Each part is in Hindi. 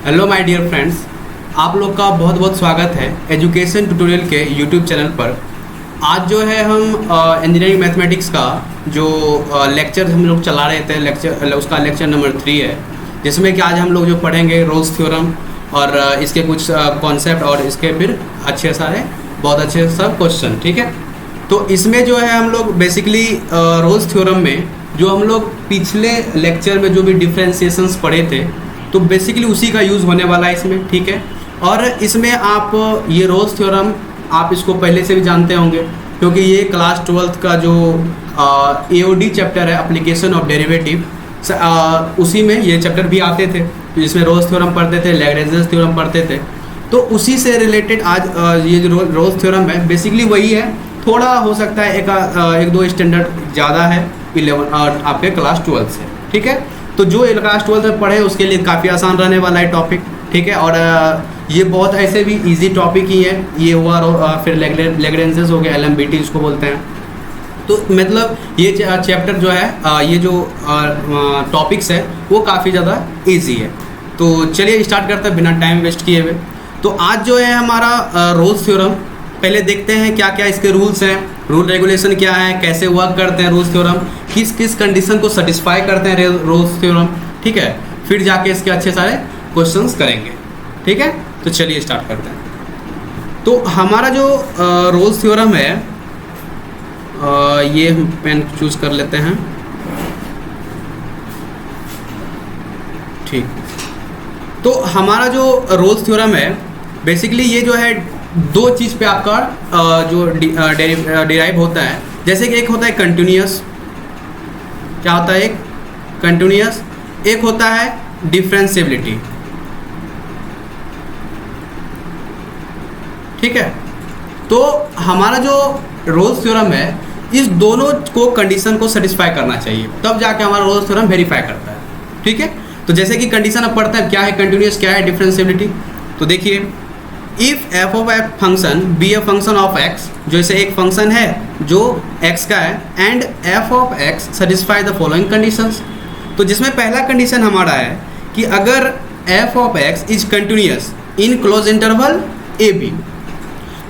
हेलो माय डियर फ्रेंड्स, आप लोग का बहुत बहुत स्वागत है एजुकेशन ट्यूटोरियल के यूट्यूब चैनल पर। आज जो है हम इंजीनियरिंग मैथमेटिक्स का जो लेक्चर हम लोग चला रहे थे, उसका लेक्चर नंबर 3 है, जिसमें कि आज हम लोग जो पढ़ेंगे रोल्स थ्योरम और इसके कुछ कॉन्सेप्ट और इसके फिर बहुत अच्छे सब क्वेश्चन। ठीक है, तो इसमें जो है हम लोग बेसिकली रोल्स थ्योरम में जो हम लोग पिछले लेक्चर में जो भी डिफ्रेंशिएशंस पढ़े थे, तो बेसिकली उसी का यूज़ होने वाला है इसमें। ठीक है, और इसमें आप ये रोल्स थ्योरम आप इसको पहले से भी जानते होंगे, क्योंकि ये क्लास 12th का जो AOD चैप्टर है, एप्लीकेशन ऑफ डेरिवेटिव, उसी में ये चैप्टर भी आते थे, जिसमें रोल्स थ्योरम पढ़ते थे, लैग्रेंज थ्योरम पढ़ते थे। तो उसी से रिलेटेड आज ये जो रोल्स थ्योरम है बेसिकली वही है। थोड़ा हो सकता है एक दो स्टैंडर्ड ज़्यादा है 11 और आपके क्लास 12 से। ठीक है, तो जो क्लास 12 में पढ़े उसके लिए काफ़ी आसान रहने वाला है टॉपिक। ठीक है, और ये बहुत ऐसे भी इजी टॉपिक ही है। ये हुआ फिर लैग्रेंजेस हो गया, LMBT इसको बोलते हैं। तो मतलब ये चैप्टर जो है, ये जो टॉपिक्स है वो काफ़ी ज़्यादा इजी है। तो चलिए स्टार्ट करते हैं बिना टाइम वेस्ट किए हुए। तो आज जो है हमारा रोल्स थ्योरम, पहले देखते हैं क्या क्या इसके रूल्स हैं, रूल रेगुलेशन क्या है, कैसे वर्क करते हैं रोल्स थ्योरम, किस किस कंडीशन को सेटिस्फाई करते हैं रोल्स थ्योरम। ठीक है, फिर जाके इसके अच्छे सारे क्वेश्चंस करेंगे। ठीक है, तो चलिए स्टार्ट करते हैं। तो हमारा जो रोल्स थ्योरम है, ये हम पेन चूज़ कर लेते हैं। ठीक, तो हमारा जो रोल्स थ्योरम है बेसिकली ये जो है दो चीज़ पे आपका जो डिराइव होता है। जैसे कि एक होता है कंटिन्यूस, क्या होता है, एक कंटिन्यूस, एक होता है डिफरेंशिएबिलिटी। ठीक है, तो हमारा जो रोल्स थ्योरम है इस दोनों को कंडीशन को सेटिस्फाई करना चाहिए, तब जाके हमारा रोल्स थ्योरम वेरीफाई करता है। ठीक है, तो जैसे कि कंडीशन अब पढ़ते हैं, क्या है कंटिन्यूस, क्या है डिफरेंशिएबिलिटी। तो देखिए, if f of x function be a function of x, जैसे एक फंक्शन है जो एक्स का है, and f of x satisfy the following conditions. तो जिसमें पहला कंडीशन हमारा है कि अगर f of x is continuous in close interval a b,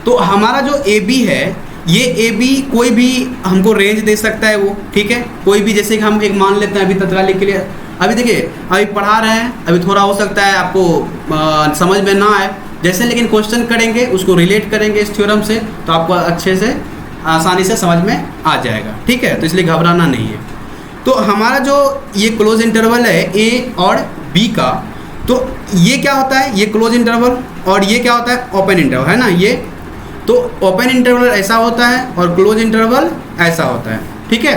तो हमारा जो ए बी है, ये ए बी कोई भी हमको रेंज दे सकता है वो। ठीक है, कोई भी, जैसे कि हम एक मान लेते हैं अभी तत्कालिक के लिए, अभी देखिए अभी पढ़ा रहे हैं, अभी थोड़ा हो सकता है आपको समझ में ना आए, जैसे लेकिन क्वेश्चन करेंगे उसको रिलेट करेंगे इस थ्योरम से, तो आपको अच्छे से आसानी से समझ में आ जाएगा। ठीक है, तो इसलिए घबराना नहीं है। तो हमारा जो ये क्लोज इंटरवल है ए और बी का, तो ये क्या होता है, ये क्लोज इंटरवल, और ये क्या होता है, ओपन इंटरवल है ना। ये तो ओपन इंटरवल ऐसा होता है और क्लोज इंटरवल ऐसा होता है। ठीक है,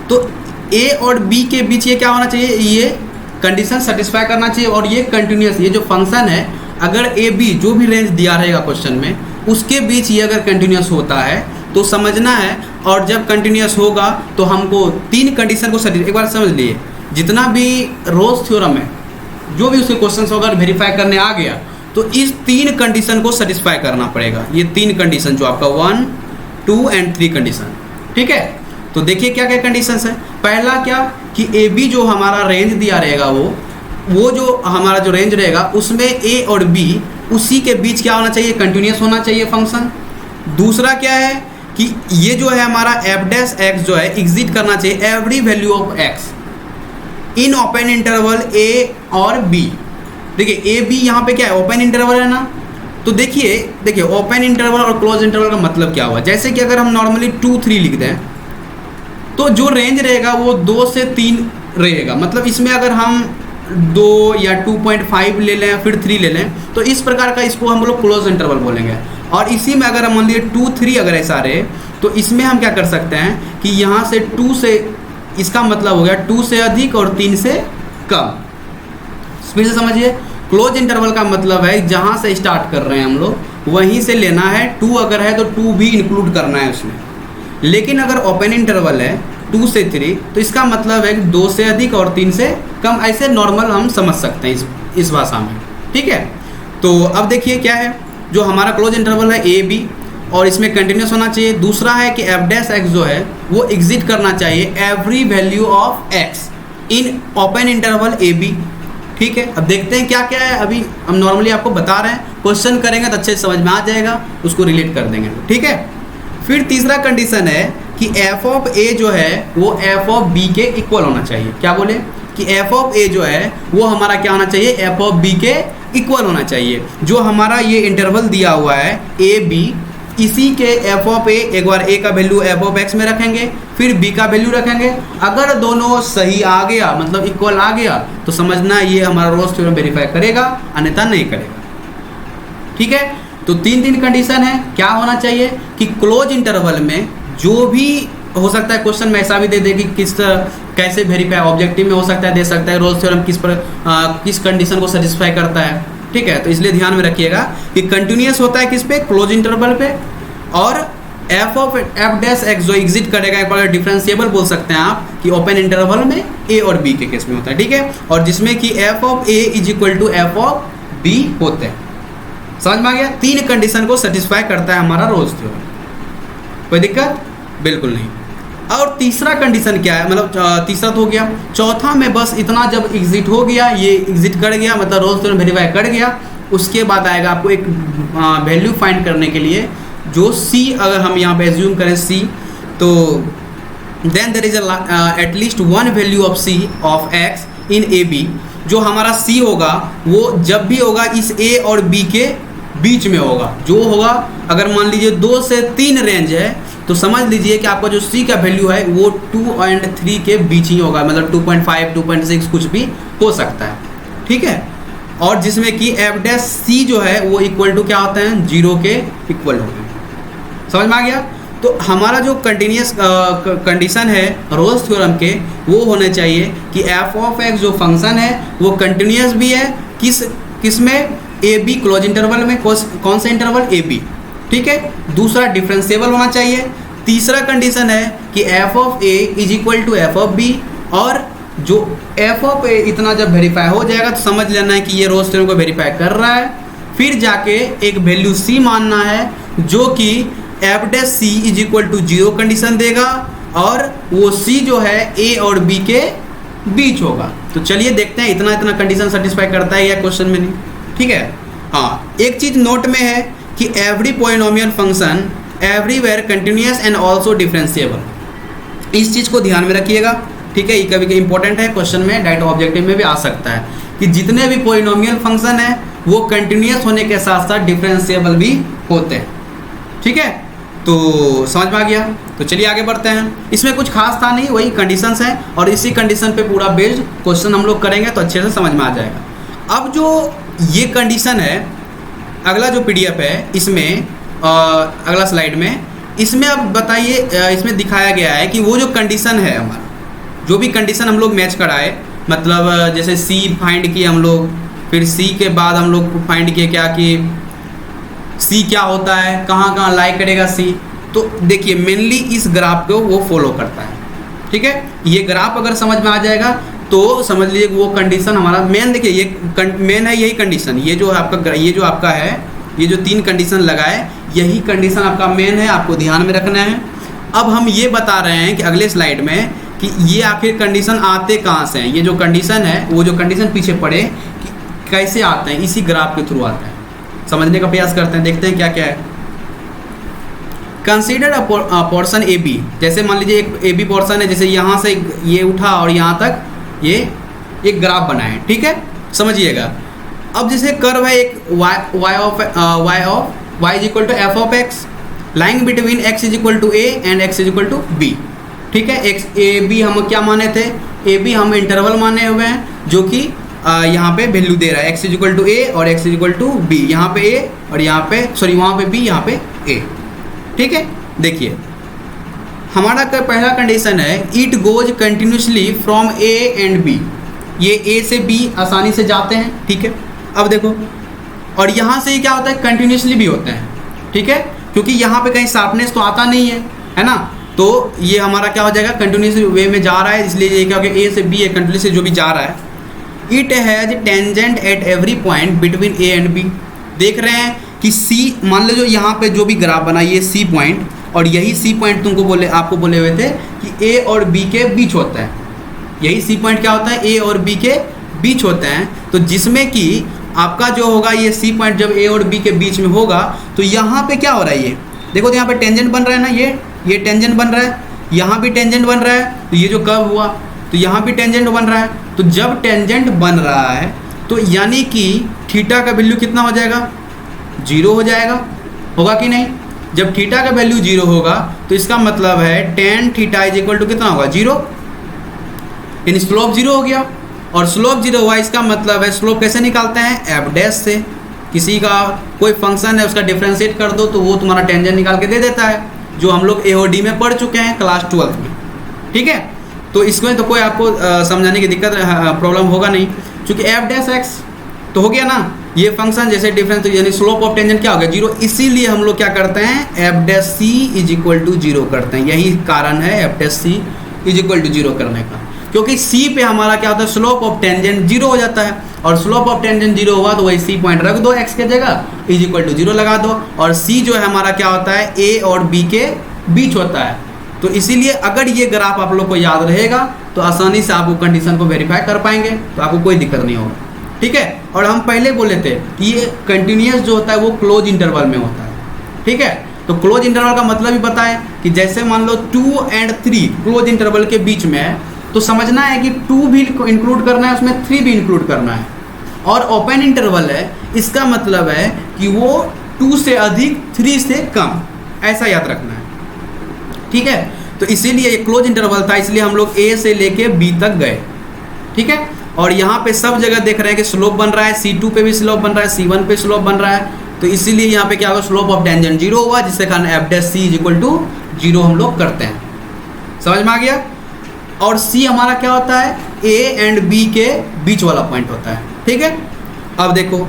तो ए और बी के बीच ये क्या होना चाहिए, ये कंडीशन सेटिस्फाई करना चाहिए, और ये कंटिन्यूस, ये जो फंक्शन है अगर ए बी जो भी रेंज दिया रहेगा क्वेश्चन में, उसके बीच ये अगर कंटिन्यूस होता है तो समझना है। और जब कंटिन्यूस होगा तो हमको तीन कंडीशन को एक बार समझ लिए, जितना भी रोल्स थ्योरम है जो भी उसके क्वेश्चन अगर वेरीफाई करने आ गया तो इस तीन कंडीशन को सेटिस्फाई करना पड़ेगा। ये तीन कंडीशन जो आपका 1, 2 एंड 3 कंडीशन। ठीक है, तो देखिए क्या क्या कंडीशंस है। पहला क्या कि ए बी जो हमारा रेंज दिया रहेगा, वो जो हमारा जो रेंज रहेगा उसमें ए और बी उसी के बीच क्या होना चाहिए, कंटिन्यूस होना चाहिए फंक्शन। दूसरा क्या है कि ये जो है हमारा एफ डैश एक्स जो है एग्जिट करना चाहिए every value of x in open interval a और बी। देखिए ए बी यहाँ पे क्या है, ओपन इंटरवल है ना। तो देखिए ओपन इंटरवल और क्लोज इंटरवल का मतलब क्या हुआ। जैसे कि अगर हम नॉर्मली 2, 3 लिख दें तो जो रेंज रहेगा वो 2 से 3 रहेगा। मतलब इसमें अगर हम 2 या 2.5 ले लें फिर 3 ले लें, तो इस प्रकार का इसको हम लोग क्लोज इंटरवल बोलेंगे। और इसी में अगर हम मान लीजिए 2, 3 अगर ऐसा रहे, तो इसमें हम क्या कर सकते हैं कि यहाँ से 2 से, इसका मतलब हो गया 2 से अधिक और 3 से कम। फिर से समझिए, क्लोज इंटरवल का मतलब है जहाँ से स्टार्ट कर रहे हैं हम लोग वहीं से लेना है। 2 अगर है तो 2 भी इंक्लूड करना है उसमें। लेकिन अगर ओपन इंटरवल है 2 से 3, तो इसका मतलब है 2 से अधिक और 3 से कम। ऐसे नॉर्मल हम समझ सकते हैं इस भाषा में। ठीक है, तो अब देखिए क्या है, जो हमारा क्लोज इंटरवल है ए बी, और इसमें कंटिन्यूस होना चाहिए। दूसरा है कि एफ डैश एक्स जो है वो एग्जिट करना चाहिए every value of x in open interval a b. ठीक है, अब देखते हैं क्या क्या है। अभी हम नॉर्मली आपको बता रहे हैं, क्वेश्चन करेंगे तो अच्छे से समझ में आ जाएगा, उसको रिलेट कर देंगे, ठीक है। फिर तीसरा कंडीशन है कि एफ ऑफ ए जो है वो एफ ऑफ बी के इक्वल होना चाहिए। क्या बोले कि एफ ऑफ ए जो है वो हमारा क्या होना चाहिए, एफ ऑफ बी के इक्वल होना चाहिए। जो हमारा ये इंटरवल दिया हुआ है ए बी, इसी के एफ ऑफ ए, एक बार ए का वैल्यू एफ ऑफ एक्स में रखेंगे, फिर बी का वैल्यू रखेंगे। अगर दोनों सही आ गया, मतलब इक्वल आ गया, तो समझना ये हमारा रोल्स थ्योरम वेरीफाई करेगा, अन्यथा नहीं करेगा, ठीक है। तो तीन कंडीशन है। क्या होना चाहिए कि क्लोज इंटरवल में जो भी हो सकता है, क्वेश्चन में ऐसा भी दे दे कि कैसे वेरीफाई, ऑब्जेक्टिव में हो सकता है, दे सकता है रोल्स थ्योरम किस कंडीशन को सेटिस्फाई करता है, ठीक है। तो इसलिए ध्यान में रखिएगा कि कंटिन्यूअस होता है किस पे, क्लोज इंटरवल पे, और F of F dash x जो एग्जिट करेगा, एक बार डिफरेंशिएबल बोल सकते हैं आप कि ओपन इंटरवल में ए और बी के केस में होता है, ठीक है। और जिसमें कि f of a is equal to f of b होते हैं। समझ में आ गया, तीन कंडीशन को सेटिस्फाई करता है हमारा रोल्स थ्योरम, कोई दिक्कत बिल्कुल नहीं। और तीसरा कंडीशन क्या है, मतलब तीसरा तो हो गया, चौथा में बस इतना, जब एग्जिट हो गया, ये एग्जिट कर गया, मतलब रोल्स थ्योरम वेरीफाई कर गया, उसके बाद आएगा आपको एक वैल्यू फाइंड करने के लिए, जो सी, अगर हम यहाँ पे एज्यूम करें सी, तो then there is at least one value of c of x in a b. जो हमारा सी होगा वो जब भी होगा इस ए और बी के बीच में होगा। जो होगा, अगर मान लीजिए 2 से 3 रेंज है, तो समझ लीजिए कि आपका जो C का वैल्यू है वो 2 और 3 के बीच ही होगा, मतलब 2.5, 2.6 कुछ भी हो सकता है, ठीक है। और जिसमें कि एफ डैश सी जो है वो इक्वल टू क्या होते हैं, 0 के इक्वल होते हैं। समझ में आ गया। तो हमारा जो कंटिन्यूअस कंडीशन है रोल्स थ्योरम के, वो होने चाहिए कि एफ ऑफ एक्स जो फंक्शन है वो कंटिन्यूअस भी है, किस में, ए बी क्लोज इंटरवल में, कौन सा इंटरवल, ए बी, ठीक है। दूसरा डिफरेंशिएबल होना चाहिए। तीसरा कंडीशन है कि f of a is equal to f of b, और जो एफ ऑफ ए इतना जब वेरीफाई हो जाएगा तो समझ लेना है कि ये रोल्स थ्योरम को वेरीफाई कर रहा है। फिर जाके एक वैल्यू सी मानना है जो कि f dash c is equal to 0 condition देगा, और वो सी जो है ए और बी के बीच होगा। तो चलिए देखते हैं इतना कंडीशन सेटिस्फाई करता है या क्वेश्चन में नहीं, ठीक है। हाँ, एक चीज़ नोट में है कि every polynomial function everywhere continuous and also differentiable. इस चीज़ को ध्यान में रखिएगा, ठीक है। ये कभी कभी इंपॉर्टेंट है, क्वेश्चन में डायरेक्ट ऑब्जेक्टिव में भी आ सकता है कि जितने भी पॉलिनोमियल फंक्शन है वो कंटिन्यूअस होने के साथ साथ डिफरेंशिएबल भी होते हैं, ठीक है। तो समझ में आ गया। तो चलिए आगे बढ़ते हैं। इसमें कुछ खास था नहीं, वही कंडीशंस हैं, और इसी कंडीशन पे पूरा बेस्ड क्वेश्चन हम लोग करेंगे, तो अच्छे से समझ में आ जाएगा। अब जो ये कंडीशन है, अगला जो पीडीएफ है इसमें, अगला स्लाइड में, इसमें अब बताइए, इसमें दिखाया गया है कि वो जो कंडीशन है हमारा, जो भी कंडीशन हम लोग मैच कराए, मतलब जैसे सी फाइंड किए हम लोग, फिर सी के बाद हम लोग फाइंड किए क्या कि सी क्या होता है, कहाँ कहाँ लाई करेगा सी। तो देखिए मेनली इस ग्राफ को वो फॉलो करता है, ठीक है। ये ग्राफ अगर समझ में आ जाएगा तो समझ लीजिए वो कंडीशन हमारा मेन, देखिए ये मेन है, यही कंडीशन, ये जो आपका है, ये जो 3 कंडीशन लगाए, यही कंडीशन आपका मेन है, आपको ध्यान में रखना है। अब हम ये बता रहे हैं कि अगले स्लाइड में कि ये आखिर कंडीशन आते कहाँ से हैं। ये जो कंडीशन है, वो जो कंडीशन पीछे पड़े कि कैसे आते हैं, इसी ग्राफ के थ्रू आते हैं। समझने का प्रयास करते हैं, देखते हैं क्या क्या है। Consider a portion a b, जैसे मान लीजिए एक ए बी पोर्शन है, जैसे यहाँ से ये उठा और यहाँ तक ये एक ग्राफ बनाए, ठीक है, समझिएगा। अब जैसे कर्व है एक y is equal to f of x, lying between x is equal to a and x is equal to b, ठीक है। एक्स ए बी हम क्या माने थे, ए बी हम इंटरवल माने हुए हैं, जो कि यहाँ पे वैल्यू दे रहा है x is equal to a और x is equal to b, यहाँ पे a और यहाँ पे सॉरी वहाँ पे b, यहाँ पे a, ठीक है। देखिए हमारा पहला कंडीशन है it goes continuously from a and b, ये a से b आसानी से जाते हैं, ठीक है। अब देखो, और यहाँ से क्या होता है, कंटिन्यूसली भी होते हैं, ठीक है, क्योंकि यहाँ पे कहीं शार्पनेस तो आता नहीं है ना, तो ये हमारा क्या हो जाएगा, कंटिन्यूस वे में जा रहा है, इसलिए ये क्या हो गया, a से b है, कंटिन्यूस जो भी जा रहा है। It has tangent at every point between a and b। देख रहे हैं कि c, मान लो जो यहाँ पे जो भी ग्राफ बना, ये c पॉइंट, और यही c पॉइंट आपको बोले हुए थे कि a और b के बीच होता है। यही c पॉइंट क्या होता है, a और b के बीच होते हैं, तो जिसमें कि आपका जो होगा ये सी पॉइंट जब ए और बी के बीच में होगा, तो यहाँ पे क्या हो रहा है, ये देखो तो यहाँ पे टेंजेंट बन रहा है ना, ये टेंजेंट बन रहा है, यहाँ भी टेंजेंट बन रहा है, तो ये जो कर्व हुआ तो यहाँ भी टेंजेंट बन रहा है। तो जब टेंजेंट बन रहा है तो यानी कि थीटा का वैल्यू कितना हो जाएगा, 0 हो जाएगा, होगा कि नहीं। जब थीटा का वैल्यू 0 होगा तो इसका मतलब है tan theta is equal to कितना होगा, 0, यानी स्लोप 0 हो गया। और स्लोप 0 हुआ, इसका मतलब है स्लोप कैसे निकालते हैं, एफ डैश से। किसी का कोई फंक्शन है उसका डिफरेंशिएट कर दो तो वो तुम्हारा टेंजेंट निकाल के दे देता है, जो हम लोग AOD में पढ़ चुके हैं क्लास 12 में, ठीक है। तो इसमें तो कोई आपको समझाने की दिक्कत प्रॉब्लम होगा नहीं, क्योंकि एफ डैश एक्स तो हो गया ना, ये फंक्शन जैसे डिफरेंस यानी स्लोप ऑफ टेंजेंट क्या हो गया, 0। इसीलिए हम लोग क्या करते हैं, f dash c is equal to 0 करते हैं। यही कारण है f dash c is equal to 0 करने का, क्योंकि सी पे हमारा क्या होता है, स्लोप ऑफ टेंजेंट 0 हो जाता है, और स्लोप ऑफ टेंजेंट 0 हुआ तो वही सी पॉइंट रख दो एक्स के जगह, इज इक्वल टू 0 लगा दो। और सी जो है हमारा क्या होता है, ए और बी के बीच होता है। तो इसीलिए अगर ये ग्राफ आप लोग को याद रहेगा तो आसानी से आपको कंडीशन को वेरीफाई कर पाएंगे, तो आपको कोई दिक्कत नहीं होगा, ठीक है। और हम पहले बोले थे कि ये कंटिन्यूस जो होता है वो क्लोज इंटरवल में होता है, ठीक है। तो क्लोज इंटरवल का मतलब भी पता है कि जैसे मान लो 2 और 3 क्लोज इंटरवल के बीच में है, तो समझना है कि 2 भी इंक्लूड करना है उसमें, 3 भी इंक्लूड करना है। और ओपन इंटरवल है, इसका मतलब है कि वो 2 से अधिक 3 से कम, ऐसा याद रखना है, ठीक है। तो इसीलिए ये क्लोज इंटरवल था, इसलिए हम लोग ए से लेके बी तक गए, ठीक है। और यहाँ पे सब जगह देख रहे हैं कि स्लोप बन रहा है, C2 पे भी स्लोप बन रहा है, C1 पे स्लोप बन रहा है, तो इसीलिए यहाँ पे क्या होगा, स्लोप ऑफ टेंजेंट 0 हुआ, जिससे कारण f dash c is equal to 0 हम लोग करते हैं। समझ में आ गया। और C हमारा क्या होता है, A एंड B के बीच वाला पॉइंट होता है, ठीक है। अब देखो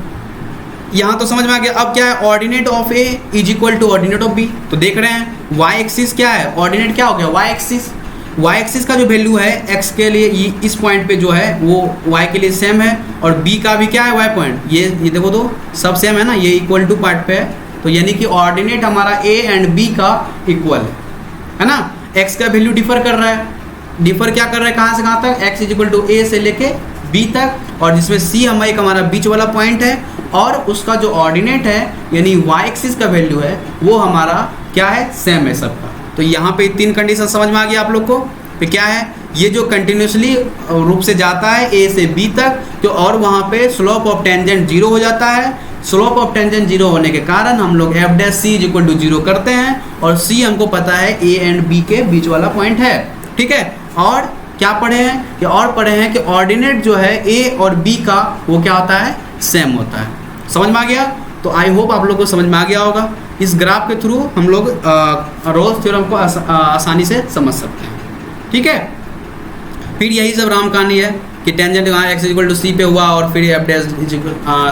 यहाँ तो समझ में आ गया। अब क्या है, ordinate of A is equal to ordinate of B। तो देख रहे हैं y एक्सिस क्या है, ऑर्डिनेट क्या हो गया, y एक्सिस का जो वैल्यू है x के लिए इस पॉइंट पे जो है वो y के लिए सेम है, और B का भी क्या है, y पॉइंट, ये देखो तो सब सेम है ना, ये इक्वल टू पार्ट पे है, तो यानी कि ऑर्डिनेट हमारा A एंड B का इक्वल है ना। x का वैल्यू डिफर कर रहा है, डिफर क्या कर रहा है, कहाँ से कहाँ तक, x is equal to A से लेके B तक, और जिसमें C हमारा बीच वाला पॉइंट है, और उसका जो ऑर्डिनेट है यानी y एक्सिस का वैल्यू है वो हमारा क्या है, सेम है सबका। तो यहाँ पे 3 कंडीशन समझ में आ गया आप लोग को। तो क्या है, ये जो कंटिन्यूसली रूप से जाता है A से B तक, तो और वहाँ पे स्लोप ऑफ टेंजेंट 0 हो जाता है। स्लोप ऑफ टेंजेंट 0 होने के कारण हम लोग f dash c is equal to 0 करते हैं, और C हमको पता है A एंड B के बीच वाला पॉइंट है, ठीक है। और क्या पढ़े हैं कि, और पढ़े हैं कि ऑर्डिनेट जो है A और B का वो क्या होता है, सेम होता है। समझ में आ गया। तो आई होप आप लोग को समझ में आ गया होगा। इस ग्राफ के थ्रू हम लोग रोल्स थ्योरम को आसानी से समझ सकते हैं, ठीक है। फिर यही सब राम कहानी है कि टेंजेंट यहाँ एक्स इक्वल टू सी पे हुआ, और फिर f dash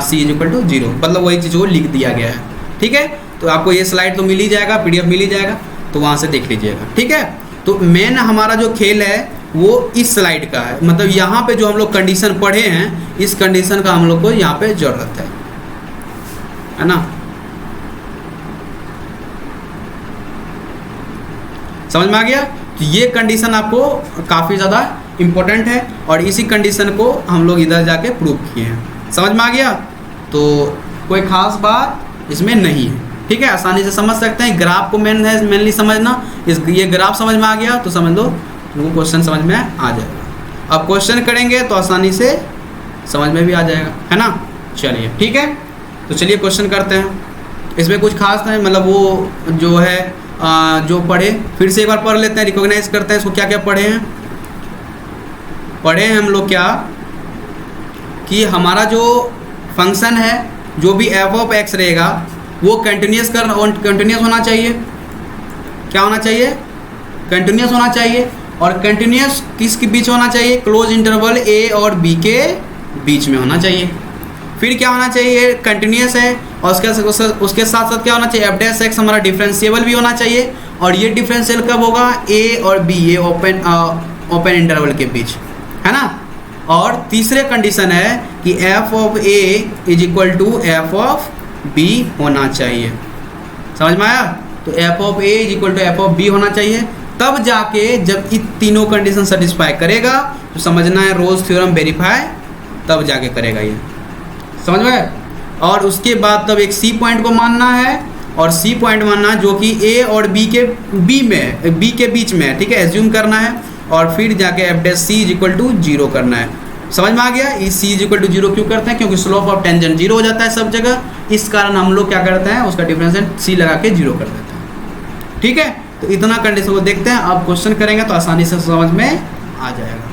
c is equal to 0, मतलब वही चीज़ को लिख दिया गया है, ठीक है। तो आपको ये स्लाइड तो मिल ही जाएगा, PDF मिल ही जाएगा, तो वहाँ से देख लीजिएगा, ठीक है। तो मेन हमारा जो खेल है वो इस स्लाइड का है, मतलब यहाँ पे जो हम लोग कंडीशन पढ़े हैं, इस कंडीशन का हम लोग को यहाँ पे जरूरत है ना। समझ में आ गया। तो ये कंडीशन आपको काफ़ी ज़्यादा इम्पोर्टेंट है, और इसी कंडीशन को हम लोग इधर जाके प्रूव किए हैं। समझ में आ गया। तो कोई ख़ास बात इसमें नहीं है, ठीक है, आसानी से समझ सकते हैं। ग्राफ को मेनली समझना, ये ग्राफ समझ में आ गया तो समझ लो वो क्वेश्चन समझ में आ जाएगा। अब क्वेश्चन करेंगे तो आसानी से समझ में भी आ जाएगा, है ना। चलिए ठीक है, तो चलिए क्वेश्चन करते हैं। इसमें कुछ खास नहीं, मतलब वो जो है जो पढ़े फिर से एक बार पढ़ लेते हैं, रिकॉग्नाइज करते हैं इसको क्या क्या पढ़े हैं हम लोग। क्या हमारा जो फंक्शन है, जो भी एफ ऑफ एक्स रहेगा वो कंटिन्यूस होना चाहिए। क्या होना चाहिए? कंटिन्यूस होना चाहिए। और कंटिन्यूस किसके बीच होना चाहिए? क्लोज इंटरवल ए और बी के बीच में होना चाहिए। फिर क्या होना चाहिए? कंटिन्यूस है और उसके साथ साथ क्या होना चाहिए? एफ डैश एक्स हमारा डिफरेंशिएबल भी होना चाहिए। और ये डिफरेंशियल कब होगा? ए और बी, ये ओपन इंटरवल के बीच, है ना। और तीसरे कंडीशन है कि f of a is equal to f of b होना चाहिए। समझ में आया? तो f of a is equal to f of b होना चाहिए। तब जाके जब ये तीनों कंडीशन सेटिस्फाई करेगा तो समझना है रोल्स थ्योरम वेरीफाई तब जाके करेगा ये, समझ में। और उसके बाद तब एक सी पॉइंट को मानना है, और सी पॉइंट मानना जो कि ए और बी के बीच में है, ठीक है, एज्यूम करना है। और फिर जाके f dash c is equal to 0 करना है। समझ में आ गया। इस सी इज इक्वल टू 0 क्यों करते हैं? क्योंकि स्लोप ऑफ टेंजेंट 0 हो जाता है सब जगह, इस कारण हम लोग क्या करते हैं, उसका डिफरेंशिएट सी लगा के 0 कर देते हैं, ठीक है। तो इतना कंडीशन को देखते हैं। अब क्वेश्चन करेंगे तो आसानी से समझ में आ जाएगा।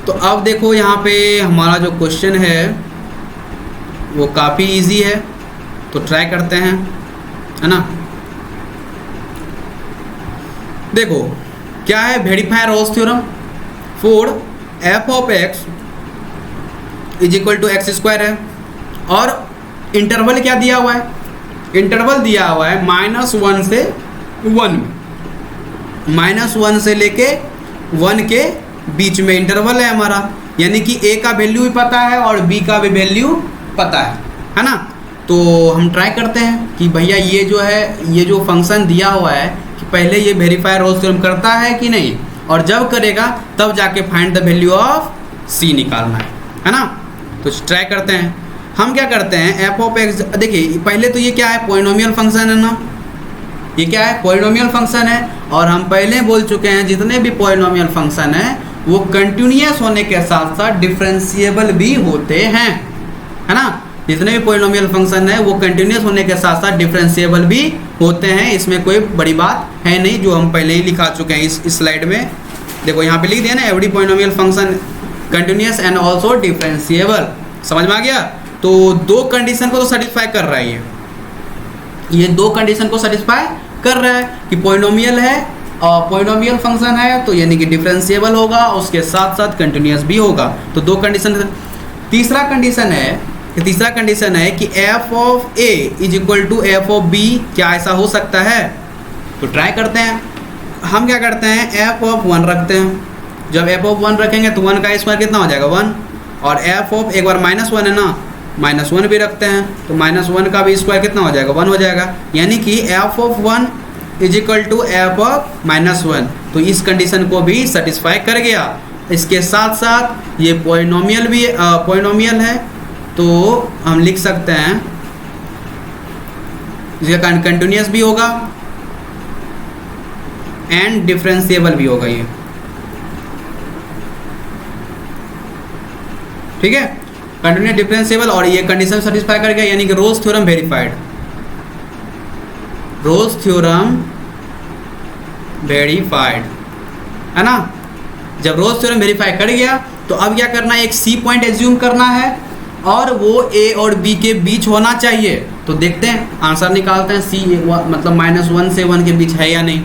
तो अब देखो यहाँ पे हमारा जो क्वेश्चन है वो काफ़ी इजी है, तो ट्राई करते हैं, है ना। देखो क्या है, verify Rolle's theorem for f of x is equal to x square है, और इंटरवल क्या दिया हुआ है, इंटरवल दिया हुआ है -1 से 1 में, -1 से लेके 1 के बीच में इंटरवल है हमारा, यानी कि ए का वैल्यू भी पता है और बी का भी वैल्यू पता है ना। तो हम ट्राई करते हैं कि भैया ये जो है, ये जो फंक्शन दिया हुआ है कि पहले ये वेरीफाई रोल्स थ्योरम करता है कि नहीं, और जब करेगा तब जाके फाइंड द वैल्यू ऑफ सी निकालना है ना। तो ट्राई करते हैं। हम क्या करते हैं, एफ ऑफ एक्स, देखिए पहले तो ये क्या है, पॉलिनोमियल फंक्शन है ना, ये क्या है, पॉलिनोमियल फंक्शन है। और हम पहले बोल चुके हैं जितने भी पॉलिनोमियल फंक्शन है वो कंटिन्यूअस होने के साथ साथ डिफरेंशिएबल भी होते हैं, है ना। जितने भी पॉलिनोमियल फंक्शन है वो कंटिन्यूअस होने के साथ साथ डिफरेंशिएबल भी होते हैं, इसमें कोई बड़ी बात है नहीं, जो हम पहले ही लिखा चुके हैं इस स्लाइड में। देखो यहाँ पे लिख दिया ना, every polynomial function continuous and also differentiable. समझ में आ गया। तो दो कंडीशन को तो सेटिस्फाई कर रहा है ये दो कंडीशन को सेटिस्फाई कर रहा है कि पॉलिनोमियल है और पॉलिनोमियल फंक्शन है, तो यानी कि डिफरेंशिएबल होगा, उसके साथ साथ कंटिन्यूअस भी होगा। तो दो कंडीशन। तीसरा कंडीशन है कि f of a is equal to f of b, क्या ऐसा हो सकता है? तो ट्राई करते हैं। हम क्या करते हैं, एफ ऑफ 1 रखते हैं। जब एफ ऑफ 1 रखेंगे तो 1 का स्क्वायर कितना हो जाएगा 1, और एफ ऑफ एक बार -1 है ना, -1 भी रखते हैं, तो -1 का भी स्क्वायर कितना हो जाएगा 1 हो जाएगा, यानी कि f of 1 is equal to f of -1। तो इस कंडीशन को भी सेटिस्फाई कर गया। इसके साथ साथ ये पॉलिनोमियल भी पॉलिनोमियल है, तो हम लिख सकते हैं इसका कंटिन्यूअस भी होगा एंड डिफरेंशिएबल भी होगा ये, ठीक है, कंटिन्यूअस डिफरेंशिएबल। और ये कंडीशन सेटिस्फाई कर गया, यानी कि Rolle's theorem verified, Rolle's theorem verified, है ना। जब रोल्स थ्योरम वेरीफाई कर गया तो अब क्या करना है, एक सी पॉइंट एज्यूम करना है और वो ए और बी के बीच होना चाहिए। तो देखते हैं, आंसर निकालते हैं, सी मतलब -1 से 1 के बीच है या नहीं।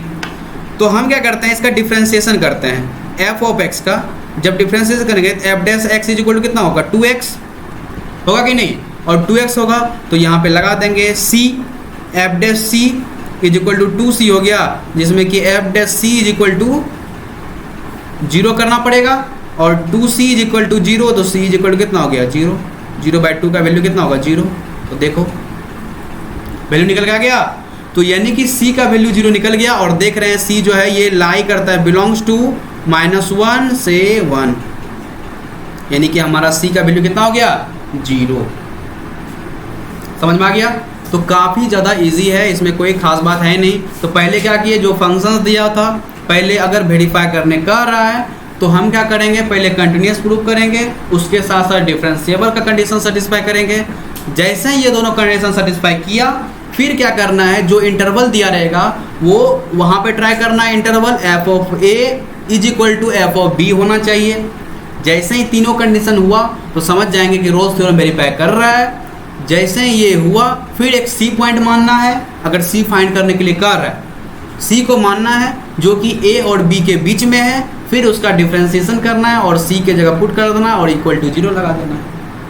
तो हम क्या करते हैं, इसका डिफ्रेंसिएशन करते हैं एफ ऑफ एक्स का। जब डिफ्रेंसिएशन करेंगे तो f dash x is equal to कितना होगा 2x होगा कि नहीं, और 2x होगा तो यहाँ पे लगा देंगे c, f dash c is equal to 2c हो गया, जिसमें कि f dash c is equal to 0 करना पड़ेगा, और 2c इज इक्वल टू 0, तो c इज इक्वल टू कितना हो गया 0, 0/2 का वैल्यू कितना होगा 0। तो देखो वैल्यू निकल के आ गया। तो यानी कि c का वैल्यू 0 निकल गया, और देख रहे हैं c जो है ये लाई करता है, बिलोंग्स टू -1 से 1, यानी कि हमारा c का वैल्यू कितना हो गया 0। समझ में आ गया। तो काफ़ी ज़्यादा इजी है, इसमें कोई खास बात है नहीं। तो पहले क्या किए, जो फंक्शंस दिया था, पहले अगर वेरीफाई करने कर रहा है तो हम क्या करेंगे, पहले कंटिन्यूअस प्रूव करेंगे, उसके साथ साथ डिफरेंशिएबल का कंडीशन सेटिस्फाई करेंगे। जैसे ही ये दोनों कंडीशन सेटिस्फाई किया, फिर क्या करना है, जो इंटरवल दिया रहेगा वो वहाँ पे ट्राई करना है, interval f of a is equal to f of b होना चाहिए। जैसे ही तीनों कंडीशन हुआ तो समझ जाएंगे कि रोल्स थ्योरम वेरीफाई कर रहा है। जैसे ही ये हुआ, फिर एक सी पॉइंट मानना है, अगर सी फाइंड करने के लिए कर रहा है, सी को मानना है जो कि ए और बी के बीच में है, फिर उसका डिफ्रेंसिएशन करना है और सी के जगह पुट कर देना है और इक्वल टू 0 लगा देना है,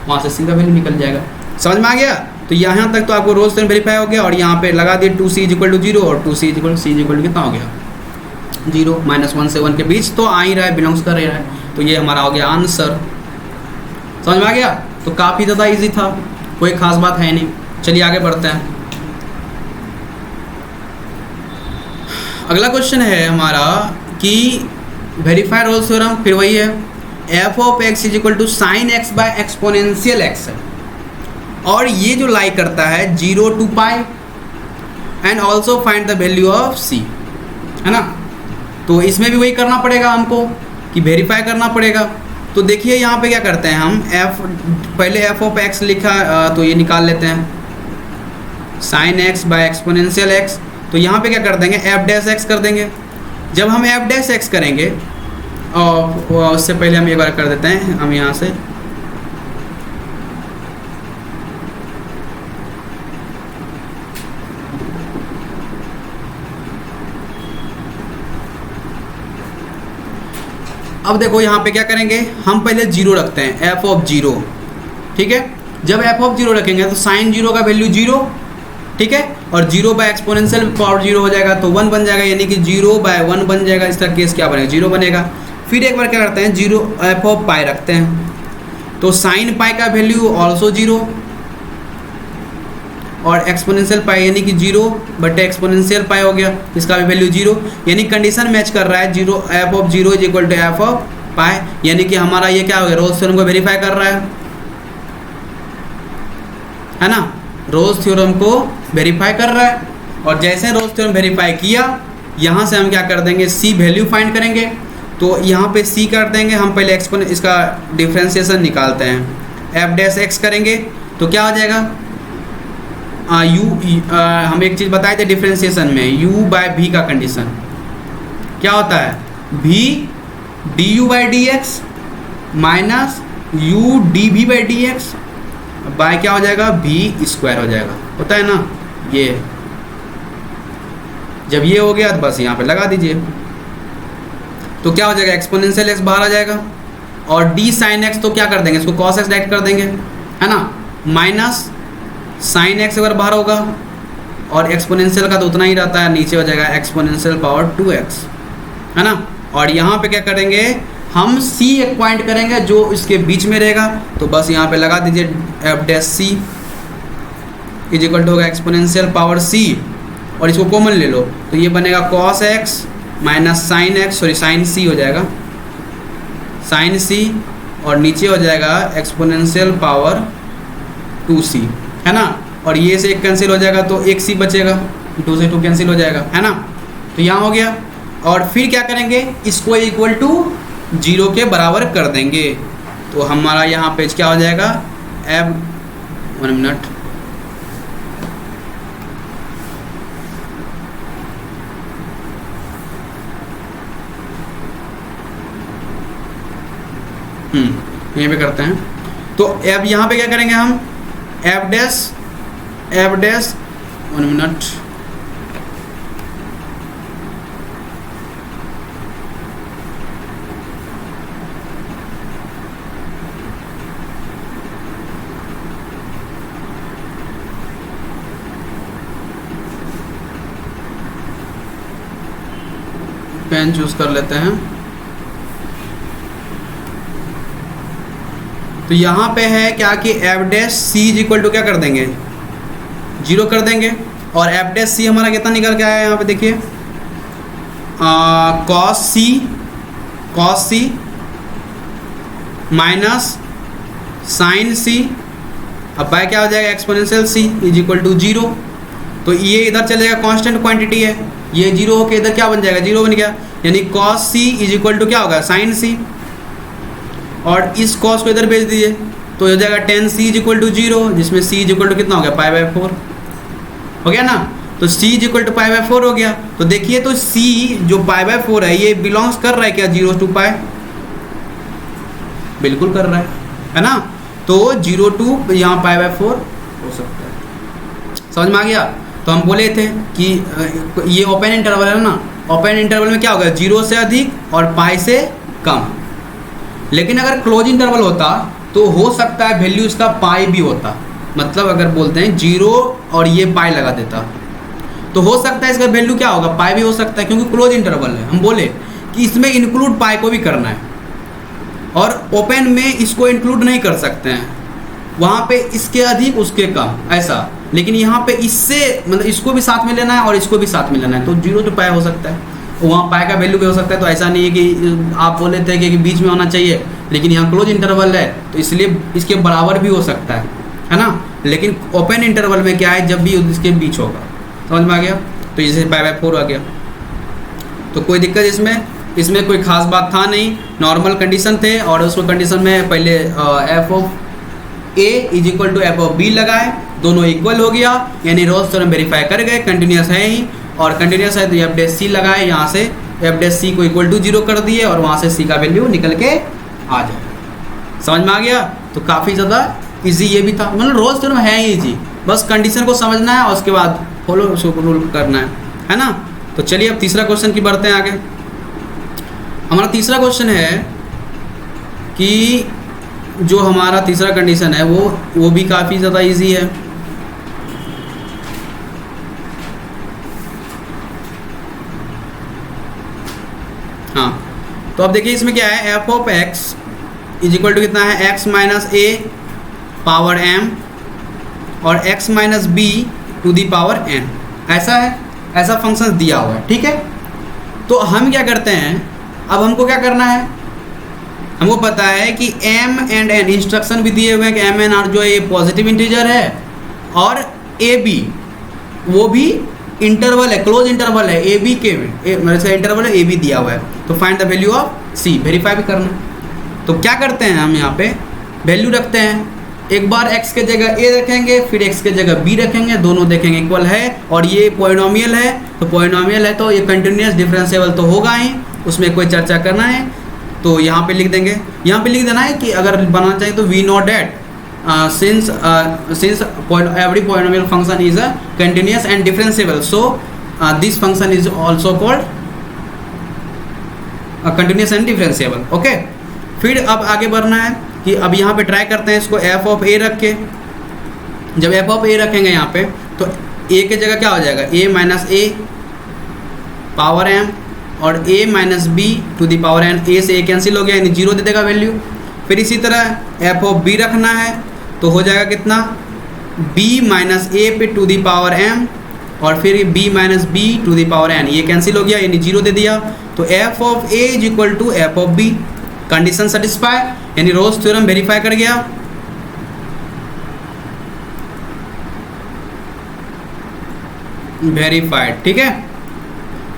वहाँ से सी का वैल्यू निकल जाएगा। समझ में आ गया। तो यहाँ तक तो आपको रोल्स थ्योरम वेरीफाई हो गया, और यहाँ पे लगा दिए 2c इज इक्वल टू 0 और 2c इज इक्वल टू कितना हो गया 0, -1 से 1 के बीच तो आ ही रहा है, बिलोंग्स कर रहा है। तो ये हमारा हो गया आंसर। समझ में आ गया। तो काफ़ी ज़्यादा ईजी था, कोई खास बात है नहीं। चलिए आगे बढ़ते हैं। अगला क्वेश्चन है हमारा कि वेरीफाई रोल्स थ्योरम, फिर वही है f of x is equal to sine x by exponential x है, और ये जो लाई करता है 0 to pi, and also find the value of c, है ना। तो इसमें भी वही करना पड़ेगा हमको कि वेरीफाई करना पड़ेगा। तो देखिए यहाँ पे क्या करते हैं हम, पहले एफ ऑफ एक्स लिखा तो ये निकाल लेते हैं, sine x by exponential x. तो यहाँ पे क्या कर देंगे, एफ डैश एक्स कर देंगे। जब हम एफ डैश एक्स करेंगे, और उससे पहले हम एक बार कर देते हैं, हम यहाँ से अब देखो यहाँ पे क्या करेंगे, हम पहले जीरो रखते हैं, एफ ऑफ जीरो, ठीक है। जब एफ ऑफ जीरो रखेंगे तो साइन जीरो का वैल्यू जीरो, ठीक है, और zero by exponential power zero हो जाएगा तो 1 बन जाएगा, यानी कि 0/1 बन जाएगा। इसका केस क्या बनेगा, 0 बनेगा। फिर एक बार क्या करते हैं, जीरो एफ ऑफ पाई रखते हैं, तो साइन पाई का वैल्यू ऑल्सो जीरो, और एक्सपोनेंशियल पाई यानी कि 0 बटे एक्सपोनेंशियल पाई हो गया, इसका भी वैल्यू 0, यानी कंडीशन मैच कर रहा है। Zero f of zero is equal to f of pi, यानी कि हमारा ये क्या हो गया, रोल्स थ्योरम को वेरीफाई कर रहा है ना, रोल्स थ्योरम को वेरीफाई कर रहा है। और जैसे रोल्स थ्योरम वेरीफाई किया, यहाँ से हम क्या कर देंगे, सी वैल्यू फाइंड करेंगे। तो यहाँ पे सी कर देंगे, हम पहले इसका डिफ्रेंशिएशन निकालते हैं, एफ डैश एक्स करेंगे तो क्या हो जाएगा, हम एक चीज़ बताए थे डिफ्रेंशिएशन में, u बाय v का कंडीशन क्या होता है, v du by d x minus u dv by d x by क्या हो जाएगा, v स्क्वायर हो जाएगा, होता है ना। ये जब ये हो गया तो बस यहाँ पे लगा दीजिए, तो क्या हो जाएगा, एक्सपोनेंशियल x बाहर आ जाएगा, और d साइन x तो क्या कर देंगे, इसको cos x डायरेक्ट कर देंगे, है ना, माइनस साइन एक्स अगर बाहर होगा, और एक्सपोनेंशियल का तो उतना ही रहता है, नीचे हो जाएगा एक्सपोनेंशियल पावर 2x, है ना। और यहाँ पे क्या करेंगे, हम c एक पॉइंट करेंगे जो इसके बीच में रहेगा, तो बस यहाँ पे लगा दीजिए f dash c is equal to होगा एक्सपोनेंशियल पावर c, और इसको कॉमन ले लो तो ये बनेगा cos x minus sine x, sorry sine c हो जाएगा, साइन c, और नीचे हो जाएगा एक्सपोनेंशियल पावर 2c, है ना। और ये से एक कैंसिल हो जाएगा तो एक सी बचेगा, 2 से 2 कैंसिल हो जाएगा, है ना। तो यहाँ हो गया, और फिर क्या करेंगे, इसको इक्वल टू 0 के बराबर कर देंगे, तो हमारा यहाँ पे क्या हो जाएगा, एफ 1 मिनट, यहीं पे करते हैं। तो अब यहाँ पे क्या करेंगे हम, f dash 1 minute, pen choose कर लेते हैं। तो यहाँ पे है क्या कि f dash c is equal to क्या कर देंगे, 0 कर देंगे, और एफ डैश सी हमारा कितना निकल के आया है, यहाँ पे देखिए cos c minus sine c, अब बाय क्या हो जाएगा, exponential c is equal to 0। तो ये इधर चलेगा, कांस्टेंट क्वांटिटी है, ये 0 होके इधर क्या बन जाएगा, 0 बन गया, यानी cos c is equal to क्या होगा, साइन सी, और इस कॉस को इधर भेज दीजिए तो हो जाएगा tan c is equal to 0, जिसमें c इज इक्वल टू कितना हो गया, π/4 हो गया ना। तो c इज इक्वल टू π/4 हो गया। तो देखिए तो c जो π/4 है ये बिलोंग्स कर रहा है क्या 0 to π, बिल्कुल कर रहा है ना। तो 0 to यहाँ π/4 हो सकता है, समझ में आ गया। तो हम बोले थे कि ये ओपन इंटरवल है ना, ओपन इंटरवल में क्या होगा, 0 से अधिक और π से कम। लेकिन अगर क्लोज इंटरवल होता तो हो सकता है वैल्यू इसका पाई भी होता, मतलब अगर बोलते हैं 0 और ये पाई लगा देता तो हो सकता है इसका वैल्यू क्या होगा, पाई भी हो सकता है, क्योंकि क्लोज इंटरवल है। हम बोले कि इसमें इंक्लूड पाई को भी करना है, और ओपन में इसको इंक्लूड नहीं कर सकते हैं, वहाँ पे इसके अधिक उसके कम ऐसा। लेकिन यहाँ पे इससे मतलब इसको भी साथ में लेना है और इसको भी साथ में लेना है, तो 0 to पाई हो सकता है, वहाँ पाई का वैल्यू भी हो सकता है। तो ऐसा नहीं है कि आप बोले थे कि बीच में होना चाहिए, लेकिन यहाँ क्लोज इंटरवल है तो इसलिए इसके बराबर भी हो सकता है ना। लेकिन ओपन इंटरवल में क्या है, जब भी इसके बीच होगा। समझ में आ गया। तो जैसे π/4 आ गया, तो कोई दिक्कत इसमें कोई खास बात था नहीं, नॉर्मल कंडीशन थे। और उसको कंडीशन में पहले f(a) = f(b) लगाए, दोनों इक्वल हो गया, यानी रोल्स थ्योरम वेरीफाई कर गए, कंटिन्यूस है ही। और कंटिन्यूस है तो f' लगाए, यहाँ से f' को =0 कर दिए और वहाँ से c का वैल्यू निकल के आ जाए। समझ में आ गया। तो काफ़ी ज़्यादा इजी ये भी था, मतलब रोल्स थ्योरम है ही इजी, बस कंडीशन को समझना है और उसके बाद फॉलो रूल करना है ना। तो चलिए अब तीसरा क्वेश्चन की बढ़ते हैं आगे। हमारा तीसरा क्वेश्चन है कि जो हमारा तीसरा कंडीशन है वो भी काफ़ी ज़्यादा इजी है। हाँ, तो अब देखिए इसमें क्या है, f(x) = कितना है, x - a पावर m और x - b to the power n, ऐसा है, ऐसा फंक्शन दिया हुआ है। ठीक है, तो हम क्या करते हैं, अब हमको क्या करना है, हमको पता है कि m एंड n इंस्ट्रक्शन भी दिए हुए हैं कि m एंड r जो है ये पॉजिटिव इंटीजर है और a b वो भी इंटरवल है, क्लोज इंटरवल है a b के में से इंटरवल है a b दिया हुआ है। तो find the value of c, verify भी करना। तो क्या करते हैं, हम यहाँ पे वैल्यू रखते हैं, एक बार x के जगह a रखेंगे, फिर x के जगह b रखेंगे, दोनों देखेंगे इक्वल है और ये पॉलिनोमियल है। तो पॉलिनोमियल है तो ये कंटिन्यूस डिफरेंशिएबल तो होगा ही, उसमें कोई चर्चा करना है तो यहाँ पे लिख देंगे। यहाँ पे लिख देना है कि अगर बनाना चाहिए तो we know that since every polynomial function is a continuous and differentiable, so this function is also called continuous and differentiable. Okay, फिर अब आगे बढ़ना है कि अब यहाँ पे ट्राई करते हैं इसको f(a) रख के। जब f(a) रखेंगे यहाँ पे तो a के जगह क्या हो जाएगा, a - a पावर m और a - b to the power n, a से a कैंसिल हो गया यानी 0 दे देगा वैल्यू। फिर इसी तरह f(b) रखना है तो हो जाएगा कितना, b - a पे टू दी पावर m और फिर b - b to the power n, ये कैंसिल हो गया यानी 0 दे दिया। तो f(a) = f(b), कंडीशन सेटिस्फाई यानी रोल्स थ्योरम वेरीफाई कर गया। वेरीफाइड, ठीक है।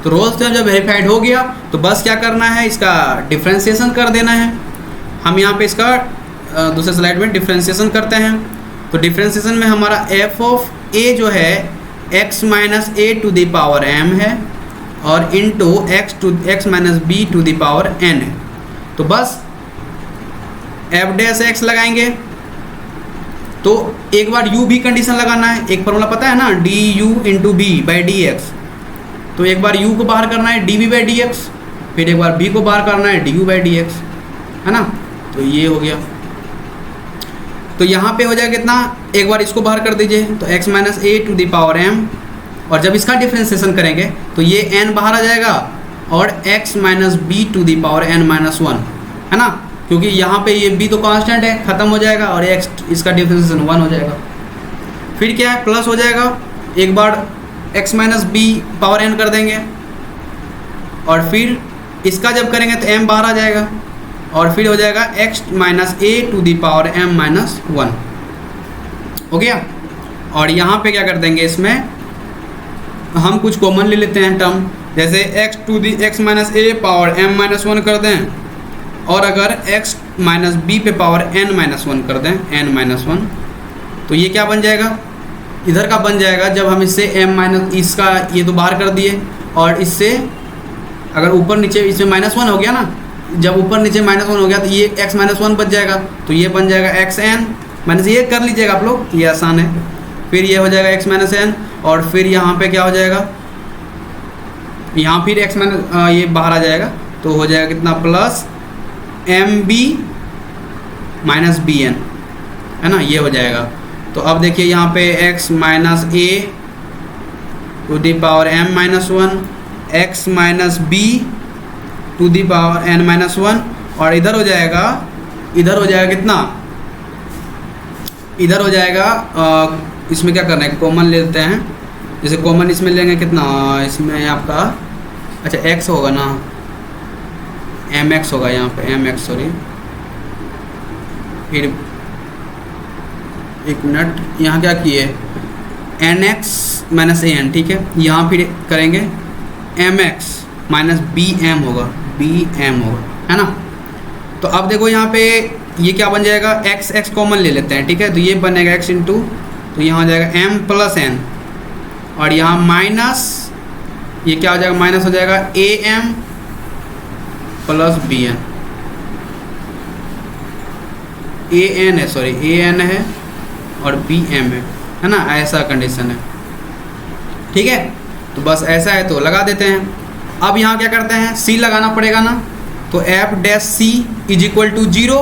तो रोल्स थ्योरम जब वेरीफाइड हो गया तो बस क्या करना है, इसका डिफ्रेंशिएशन कर देना है। हम यहाँ पे इसका दूसरे स्लाइड में डिफ्रेंशिएशन करते हैं। तो डिफ्रेंशिएशन में हमारा f(a) जो है x - a to the power m है और into x - b to the power n है। तो बस f' लगाएंगे तो एक बार u भी कंडीशन लगाना है, एक फॉर्मूला पता है ना, du × b/dx। तो एक बार u को बाहर करना है dv/dx, फिर एक बार b को बाहर करना है du/dx, है ना। तो ये हो गया। तो यहाँ पे हो जाएगा कितना, एक बार इसको बाहर कर दीजिए तो x - a to the power m, और जब इसका डिफ्रेंशिएशन करेंगे तो ये n बाहर आ जाएगा और x - b to the power n - 1, है ना, क्योंकि यहाँ पे ये b तो कांस्टेंट है, ख़त्म हो जाएगा और x इसका डिफ्रेंशिएशन 1 हो जाएगा। फिर क्या है, प्लस हो जाएगा, एक बार x - b पावर n कर देंगे और फिर इसका जब करेंगे तो m बाहर आ जाएगा और फिर हो जाएगा x - a to the power m - 1, हो गया। और यहाँ पे क्या कर देंगे, इसमें हम कुछ कॉमन ले लेते हैं टर्म, जैसे x - a पावर m - 1 कर दें और अगर x - b पे पावर n - 1 कर दें, n - 1, तो ये क्या बन जाएगा, इधर का बन जाएगा। जब हम इससे इसका ये तो बाहर कर दिए और इससे अगर ऊपर नीचे इसमें -1 हो गया ना, जब ऊपर नीचे -1 हो गया तो ये x - 1 बच जाएगा, तो ये बन जाएगा xn माइनस, ये कर लीजिएगा आप लोग, ये आसान है। फिर ये हो जाएगा x - n और फिर यहाँ पे क्या हो जाएगा, यहाँ फिर ये बाहर आ जाएगा तो हो जाएगा कितना, प्लस mb - bn, है ना, ये हो जाएगा। तो अब देखिए यहाँ पे x - a to the power m - 1, x - b to the power n - 1 और इधर हो जाएगा कितना, इधर हो जाएगा इसमें क्या करना है, कॉमन लेते हैं, जैसे कॉमन इसमें लेंगे कितना, इसमें आपका अच्छा x होगा ना, mx होगा यहाँ पे, mx सॉरी फिर एक मिनट, यहाँ क्या किए, n x minus a n, ठीक है। यहाँ फिर करेंगे m x minus b m होगा, बी एम होगा, है ना। तो अब देखो यहाँ पे ये क्या बन जाएगा, एक्स एक्स कॉमन ले लेते हैं, ठीक है। तो ये बनेगा एक्स इंटू, तो यहाँ हो जाएगा एम प्लस एन, और यहाँ माइनस, ये क्या हो जाएगा, माइनस हो जाएगा a m plus b n, a n है, सॉरी ए एन है और बी एम है ना, ऐसा कंडीशन है, ठीक है। तो बस ऐसा है तो लगा देते हैं। अब यहाँ क्या करते हैं, सी लगाना पड़ेगा ना, तो f dash c is equal to 0,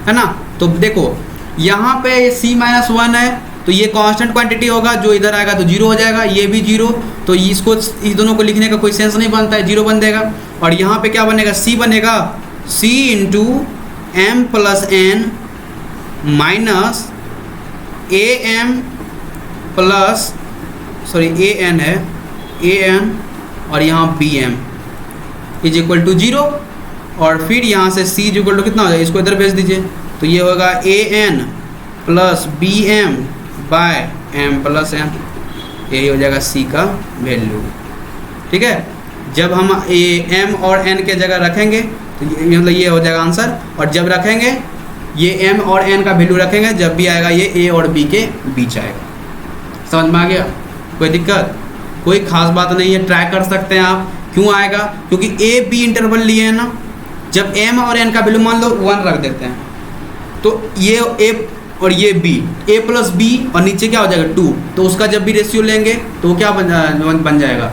है ना। तो देखो यहाँ पे सी माइनस 1 है, तो ये कांस्टेंट क्वांटिटी होगा, जो इधर आएगा तो 0 हो जाएगा, ये भी 0, तो इसको, इस दोनों को लिखने का कोई सेंस नहीं बनता है, 0 बन देगा। और यहाँ पे क्या बनेगा, सी बनेगा, c into m plus n minus a m plus, sorry a n है, ए एन और यहाँ b m is equal to 0, और फिर यहाँ से सी इज इक्वल टू कितना हो जाएगा, इसको इधर भेज दीजिए, तो ये होगा a n plus b m by m plus n, यही हो जाएगा सी का वैल्यू, ठीक है। जब हम ए एम और एन के जगह रखेंगे तो ये मतलब ये हो जाएगा आंसर, और जब रखेंगे ये एम और एन का वैल्यू रखेंगे जब भी आएगा ये ए और बी के बीच आएगा। समझ में आ गया, कोई दिक्कत, कोई खास बात नहीं है, ट्राई कर सकते हैं आप। क्यों आएगा, क्योंकि ए बी इंटरवल लिए हैं ना, जब एम और एन का वैल्यू मान लो 1 रख देते हैं, तो ये ए और ये बी, ए प्लस बी और नीचे क्या हो जाएगा 2, तो उसका जब भी रेशियो लेंगे तो क्या बन जाएगा,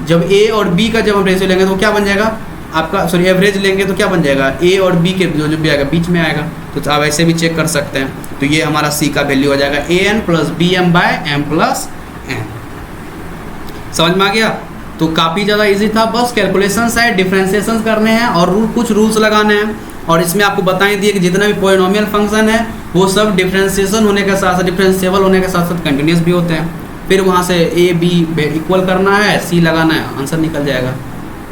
जब ए और बी का जब हम रेशियो लेंगे तो क्या बन जाएगा आपका, सॉरी एवरेज लेंगे तो क्या बन जाएगा, ए और बी के जो भी आएगा बीच में आएगा। तो आप ऐसे भी चेक कर सकते हैं। तो ये हमारा सी का वैल्यू हो जाएगा a n plus b m by m plus n. समझ में आ गया। तो काफ़ी ज़्यादा इजी था, बस कैलकुलेशंस है, डिफ्रेंसिएशन करने हैं और कुछ रूल्स लगाने हैं। और इसमें आपको बता ही दिए कि जितना भी पॉलिनोमियल फंक्शन है वो सब डिफ्रेंसिएशन होने के साथ साथ, डिफ्रेंशिएबल होने के साथ साथ कंटिन्यूस भी होते हैं। फिर वहाँ से ए बी इक्वल करना है, सी लगाना है, आंसर निकल जाएगा।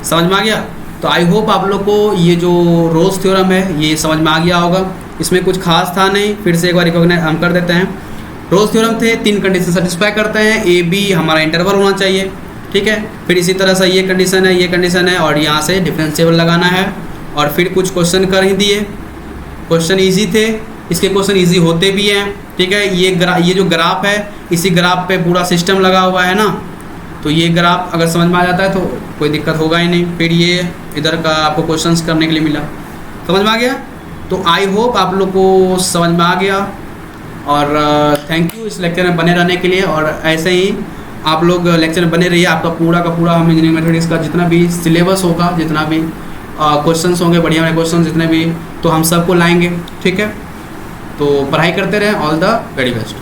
समझ में आ गया। तो आई होप आप लोग को ये जो रोल्स थ्योरम है ये समझ में आ गया होगा। इसमें कुछ खास था नहीं, फिर से एक बार रिकॉग्नाइज हम कर देते हैं। रोल्स थ्योरम थे, 3 कंडीशन सेटिस्फाई करते हैं, ए बी हमारा इंटरवल होना चाहिए, ठीक है। फिर इसी तरह से ये कंडीशन है, ये कंडीशन है, और यहाँ से डिफरेंशिएबल लगाना है। और फिर कुछ क्वेश्चन कर ही दिए, क्वेश्चन इजी थे, इसके क्वेश्चन इजी होते भी हैं, ठीक है। ये जो ग्राफ है, इसी ग्राफ पे पूरा सिस्टम लगा हुआ है ना, तो ये ग्राफ अगर समझ में आ जाता है तो कोई दिक्कत होगा ही नहीं। फिर ये इधर का आपको क्वेश्चंस करने के लिए मिला, समझ में आ गया। तो आई होप आप लोग को समझ में आ गया, और थैंक यू इस लेक्चर में बने रहने के लिए। और ऐसे ही आप लोग लेक्चर में बने रहिए, आपका पूरा का पूरा हम इंजीनियरिंग मैथमेटिक्स का जितना भी सिलेबस होगा, जितना भी क्वेश्चंस होंगे, बढ़िया बढ़िया क्वेश्चन जितने भी, तो हम सबको लाएंगे, ठीक है। तो पढ़ाई करते रहें, ऑल द वेरी बेस्ट।